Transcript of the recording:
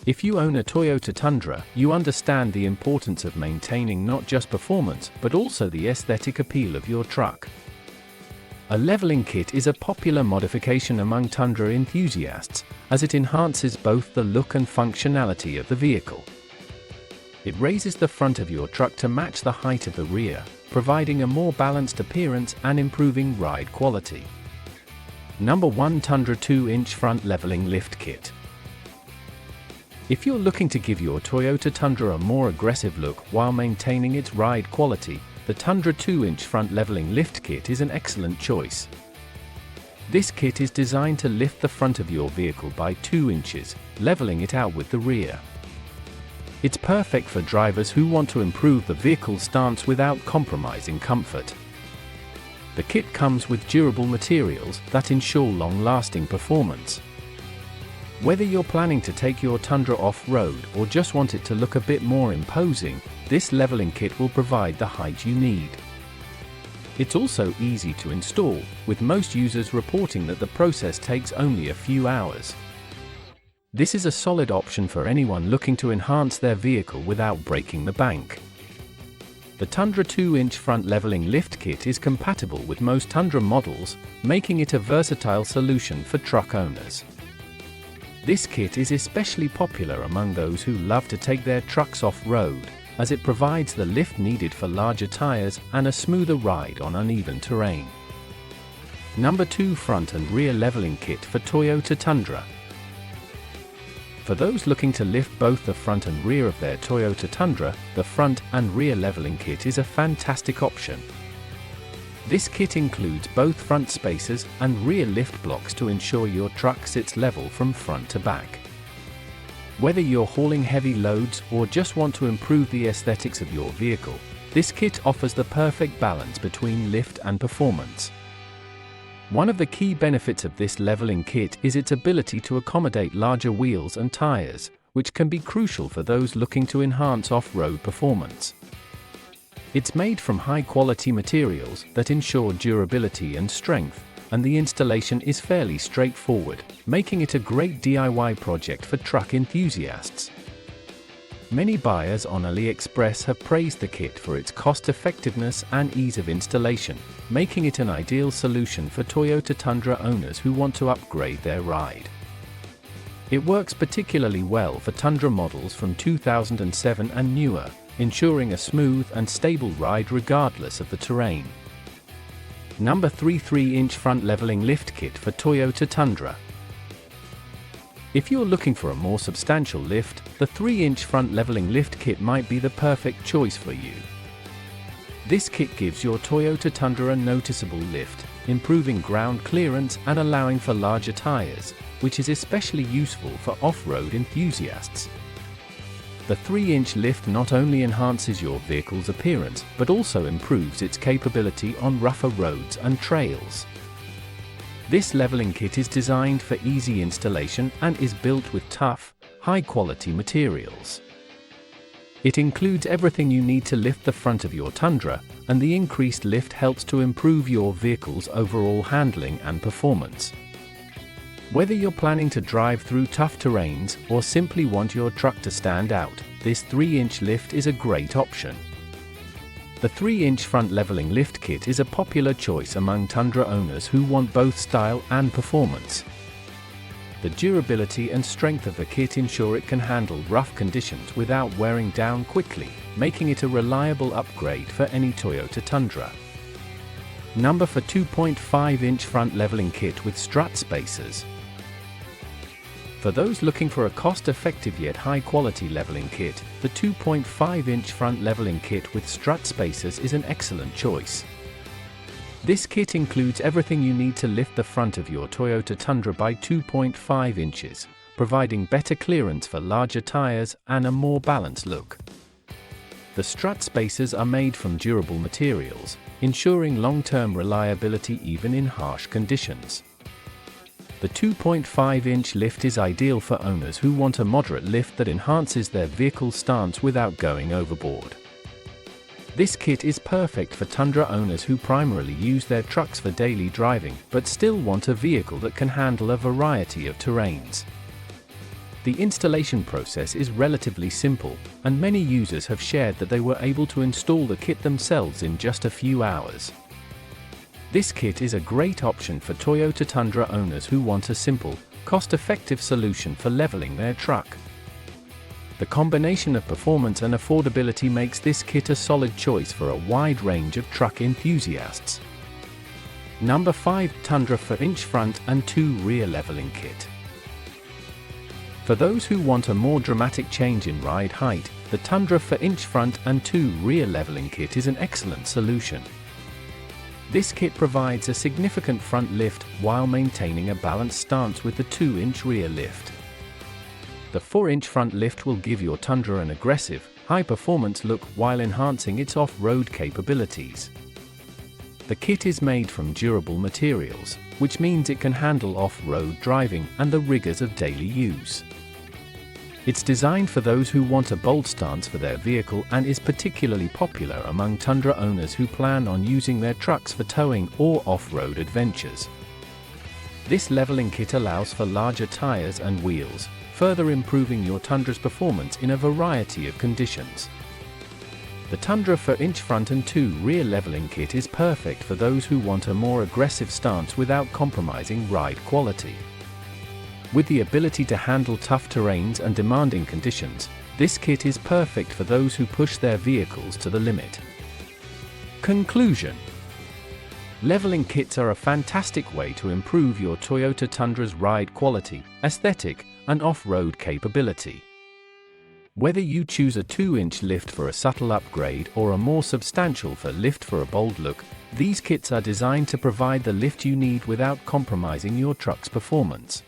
If you own a Toyota Tundra, you understand the importance of maintaining not just performance, but also the aesthetic appeal of your truck. A leveling kit is a popular modification among Tundra enthusiasts, as it enhances both the look and functionality of the vehicle. It raises the front of your truck to match the height of the rear, providing a more balanced appearance and improving ride quality. Number 1. Tundra 2-inch Front Leveling Lift Kit. If you're looking to give your Toyota Tundra a more aggressive look while maintaining its ride quality, the Tundra 2-inch Front Leveling Lift Kit is an excellent choice. This kit is designed to lift the front of your vehicle by 2 inches, leveling it out with the rear. It's perfect for drivers who want to improve the vehicle's stance without compromising comfort. The kit comes with durable materials that ensure long-lasting performance. Whether you're planning to take your Tundra off-road or just want it to look a bit more imposing, this leveling kit will provide the height you need. It's also easy to install, with most users reporting that the process takes only a few hours. This is a solid option for anyone looking to enhance their vehicle without breaking the bank. The Tundra 2-inch Front Leveling Lift Kit is compatible with most Tundra models, making it a versatile solution for truck owners. This kit is especially popular among those who love to take their trucks off-road, as it provides the lift needed for larger tires and a smoother ride on uneven terrain. Number 2. Front and Rear Leveling Kit for Toyota Tundra. For those looking to lift both the front and rear of their Toyota Tundra, the front and rear leveling kit is a fantastic option. This kit includes both front spacers and rear lift blocks to ensure your truck sits level from front to back. Whether you're hauling heavy loads or just want to improve the aesthetics of your vehicle, this kit offers the perfect balance between lift and performance. One of the key benefits of this leveling kit is its ability to accommodate larger wheels and tires, which can be crucial for those looking to enhance off-road performance. It's made from high-quality materials that ensure durability and strength, and the installation is fairly straightforward, making it a great DIY project for truck enthusiasts. Many buyers on Aliexpress have praised the kit for its cost-effectiveness and ease of installation, making it an ideal solution for Toyota Tundra owners who want to upgrade their ride. It works particularly well for Tundra models from 2007 and newer, ensuring a smooth and stable ride regardless of the terrain. Number 3. 3-inch Front Leveling Lift Kit for Toyota Tundra. If you're looking for a more substantial lift, the 3-inch Front Leveling Lift Kit might be the perfect choice for you. This kit gives your Toyota Tundra a noticeable lift, improving ground clearance and allowing for larger tires, which is especially useful for off-road enthusiasts. The 3-inch lift not only enhances your vehicle's appearance, but also improves its capability on rougher roads and trails. This leveling kit is designed for easy installation and is built with tough, high-quality materials. It includes everything you need to lift the front of your Tundra, and the increased lift helps to improve your vehicle's overall handling and performance. Whether you're planning to drive through tough terrains or simply want your truck to stand out, this 3-inch lift is a great option. The 3-inch Front Leveling Lift Kit is a popular choice among Tundra owners who want both style and performance. The durability and strength of the kit ensure it can handle rough conditions without wearing down quickly, making it a reliable upgrade for any Toyota Tundra. Number 4. 2.5-inch Front Leveling Kit with strut spacers. For those looking for a cost-effective yet high-quality leveling kit, the 2.5-inch Front Leveling Kit with strut spacers is an excellent choice. This kit includes everything you need to lift the front of your Toyota Tundra by 2.5 inches, providing better clearance for larger tires and a more balanced look. The strut spacers are made from durable materials, ensuring long-term reliability even in harsh conditions. The 2.5-inch lift is ideal for owners who want a moderate lift that enhances their vehicle's stance without going overboard. This kit is perfect for Tundra owners who primarily use their trucks for daily driving but still want a vehicle that can handle a variety of terrains. The installation process is relatively simple, and many users have shared that they were able to install the kit themselves in just a few hours. This kit is a great option for Toyota Tundra owners who want a simple, cost-effective solution for leveling their truck. The combination of performance and affordability makes this kit a solid choice for a wide range of truck enthusiasts. Number 5. Tundra 4-inch front and 2 rear leveling kit. For those who want a more dramatic change in ride height, the Tundra 4-inch front and 2 rear leveling kit is an excellent solution. This kit provides a significant front lift while maintaining a balanced stance with the 2-inch rear lift. The 4-inch front lift will give your Tundra an aggressive, high-performance look while enhancing its off-road capabilities. The kit is made from durable materials, which means it can handle off-road driving and the rigors of daily use. It's designed for those who want a bold stance for their vehicle and is particularly popular among Tundra owners who plan on using their trucks for towing or off-road adventures. This leveling kit allows for larger tires and wheels, further improving your Tundra's performance in a variety of conditions. The Tundra 4-inch front and 2 rear leveling kit is perfect for those who want a more aggressive stance without compromising ride quality. With the ability to handle tough terrains and demanding conditions, this kit is perfect for those who push their vehicles to the limit. Conclusion: leveling kits are a fantastic way to improve your Toyota Tundra's ride quality, aesthetic, and off-road capability. Whether you choose a 2-inch lift for a subtle upgrade or a more substantial lift for a bold look, these kits are designed to provide the lift you need without compromising your truck's performance.